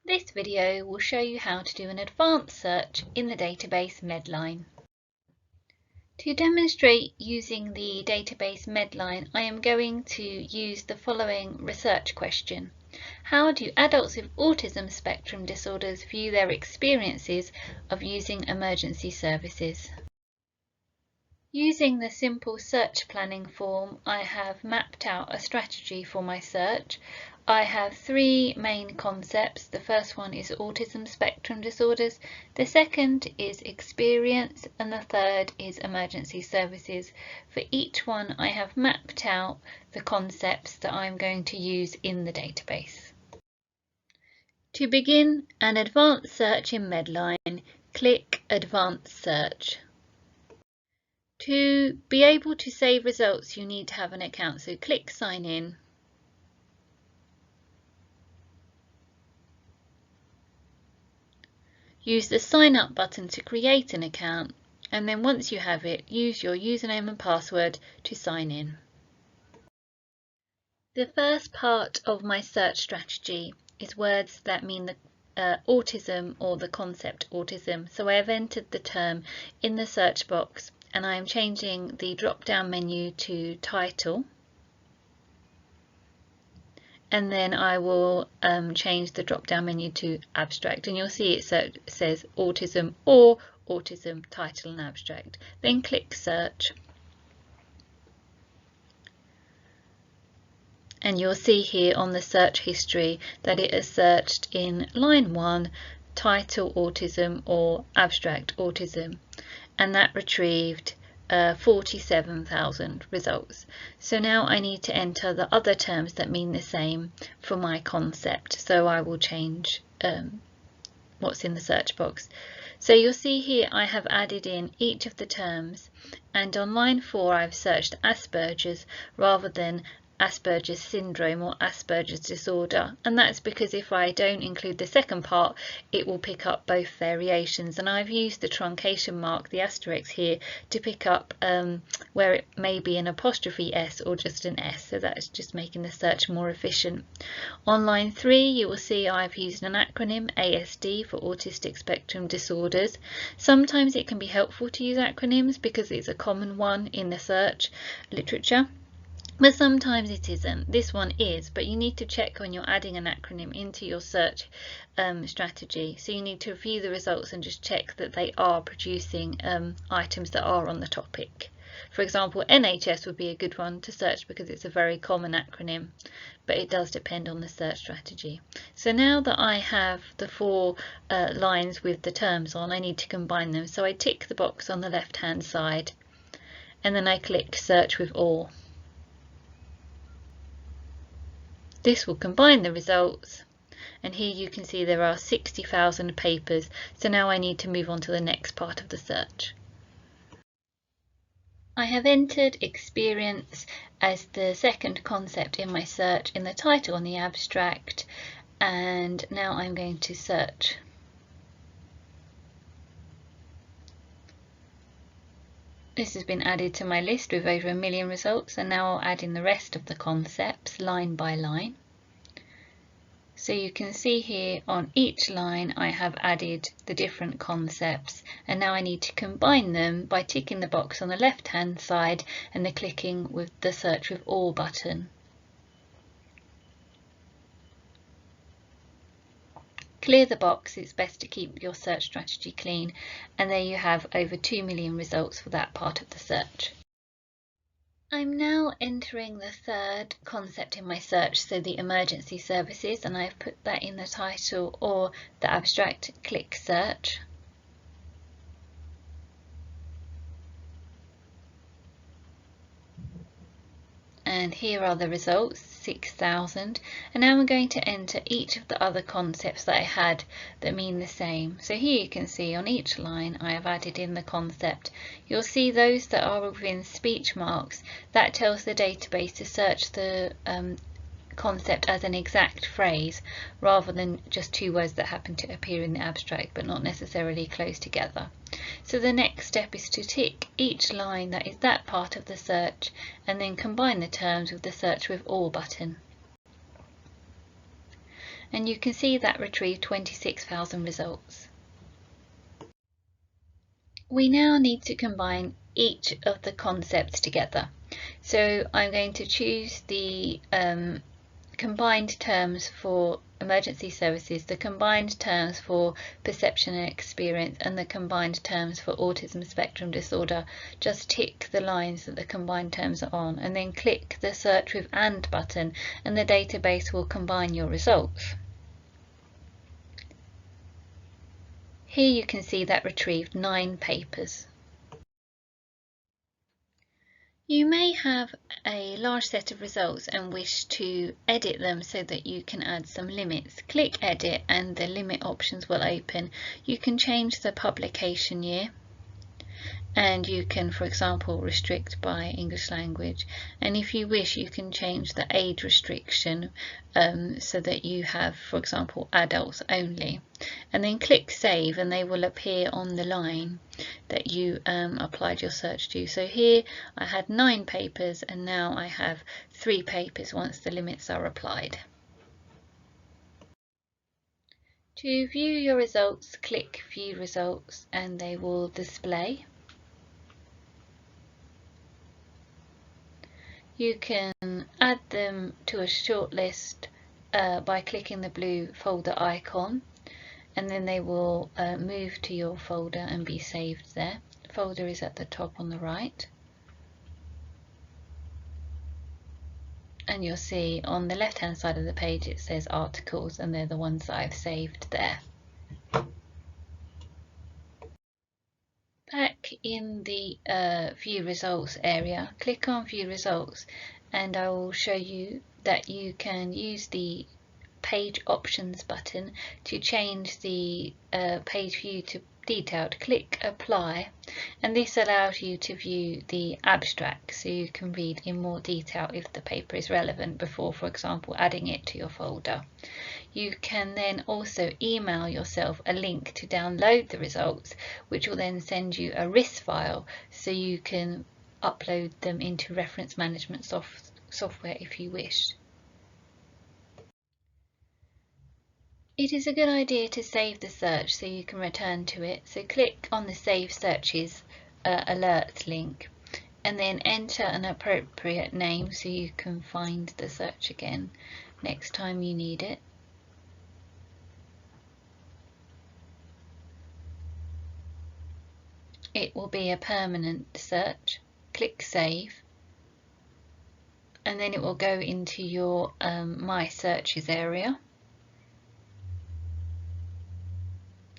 This video will show you how to do an advanced search in the database Medline. To demonstrate using the database Medline, I am going to use the following research question. How do adults with autism spectrum disorders view their experiences of using emergency services? Using the simple search planning form, I have mapped out a strategy for my search. I have three main concepts. The first one is autism spectrum disorders, the second is experience, and the third is emergency services. For each one, I have mapped out the concepts that I'm going to use in the database. To begin an advanced search in Medline, click Advanced Search. To be able to save results, you need to have an account, so click Sign In. Use the Sign Up button to create an account, and then once you have it, use your username and password to sign in. The first part of my search strategy is words that mean the autism or the concept autism. So I have entered the term in the search box, and I am changing the drop-down menu to title, and then I will change the drop-down menu to abstract, and you'll see it says autism or autism title and abstract. Then click search, and you'll see here on the search history that it has searched in line 1 title autism or abstract autism, and that retrieved 47,000 results. So now I need to enter the other terms that mean the same for my concept, so I will change what's in the search box. So you'll see here I have added in each of the terms, and on line 4 I've searched Asperger's rather than Asperger's syndrome or Asperger's disorder, and that's because if I don't include the second part, it will pick up both variations, and I've used the truncation mark, the asterisk here, to pick up where it may be an apostrophe S or just an S, so that's just making the search more efficient. On line 3 you will see I've used an acronym, ASD, for autistic spectrum disorders. Sometimes it can be helpful to use acronyms because it's a common one in the search literature, but sometimes it isn't. This one is, but you need to check when you're adding an acronym into your search strategy. So you need to review the results and just check that they are producing items that are on the topic. For example, NHS would be a good one to search because it's a very common acronym, but it does depend on the search strategy. So now that I have the 4 lines with the terms on, I need to combine them. So I tick the box on the left hand side, and then I click Search with All. This will combine the results, and here you can see there are 60,000 papers. So now I need to move on to the next part of the search. I have entered experience as the second concept in my search in the title and the abstract, and now I'm going to search. This has been added to my list with over 1 million results, and now I'll add in the rest of the concepts line by line. So you can see here on each line I have added the different concepts, and now I need to combine them by ticking the box on the left hand side and then clicking with the Search with All button. Clear the box, it's best to keep your search strategy clean, and there you have over 2 million results for that part of the search. I'm now entering the third concept in my search, so the emergency services, and I've put that in the title or the abstract. Click Search. And here are the results, 6,000. And now I'm going to enter each of the other concepts that I had that mean the same. So here you can see on each line I have added in the concept. You'll see those that are within speech marks. That tells the database to search the concept as an exact phrase rather than just 2 words that happen to appear in the abstract but not necessarily close together. So the next step is to tick each line that is that part of the search and then combine the terms with the Search with All button. and you can see that retrieved 26,000 results. We now need to combine each of the concepts together. So I'm going to choose the combined terms for emergency services, the combined terms for perception and experience, and the combined terms for autism spectrum disorder. Just tick the lines that the combined terms are on, and then click the search with and button, and the database will combine your results. Here you can see that retrieved 9 papers. You may have a large set of results and wish to edit them so that you can add some limits. Click Edit and the limit options will open. You can change the publication year, and you can, for example, restrict by English language, and if you wish you can change the age restriction so that you have, for example, adults only, and then click Save and they will appear on the line that you applied your search to. So here I had 9 papers and now I have 3 papers once the limits are applied. To view your results, click View Results and they will display. You can add them to a shortlist by clicking the blue folder icon, and then they will move to your folder and be saved there. The folder is at the top on the right. And you'll see on the left hand side of the page it says articles, and they're the ones that I've saved there. Back in the View Results area, click on View Results and I will show you that you can use the Page Options button to change the page view to detailed. Click Apply and this allows you to view the abstract so you can read in more detail if the paper is relevant before, for example, adding it to your folder. You can then also email yourself a link to download the results, which will then send you a RIS file so you can upload them into reference management software if you wish. It is a good idea to save the search so you can return to it. So click on the Save Searches alert link and then enter an appropriate name so you can find the search again next time you need it. It will be a permanent search. Click Save and then it will go into your My Searches area.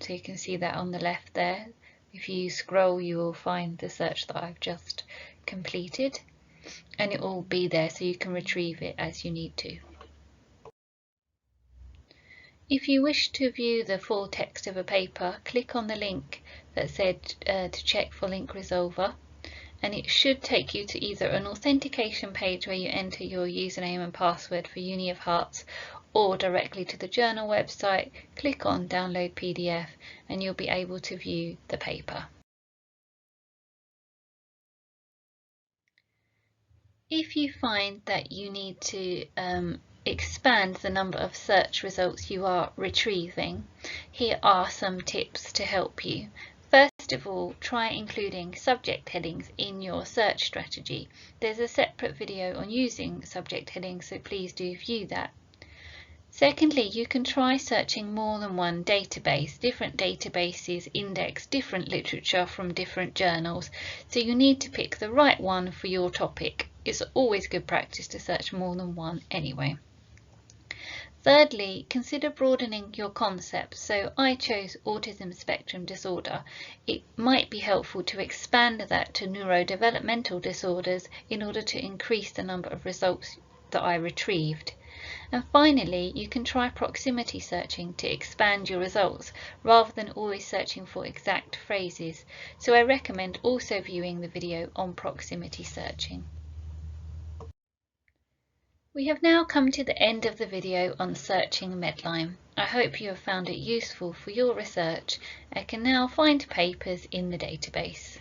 So you can see that on the left there. If you scroll you will find the search that I've just completed and it will be there so you can retrieve it as you need to. If you wish to view the full text of a paper, click on the link that said to check for link resolver, and it should take you to either an authentication page where you enter your username and password for Uni of Hearts, or directly to the journal website. Click on Download PDF and you'll be able to view the paper. If you find that you need to expand the number of search results you are retrieving, here are some tips to help you. First of all, try including subject headings in your search strategy. There's a separate video on using subject headings, so please do view that. Secondly, you can try searching more than one database. Different databases index different literature from different journals, so you need to pick the right one for your topic. It's always good practice to search more than one anyway. Thirdly, consider broadening your concepts. So I chose autism spectrum disorder. It might be helpful to expand that to neurodevelopmental disorders in order to increase the number of results that I retrieved. And finally, you can try proximity searching to expand your results rather than always searching for exact phrases. So I recommend also viewing the video on proximity searching. We have now come to the end of the video on searching Medline. I hope you have found it useful for your research and can now find papers in the database.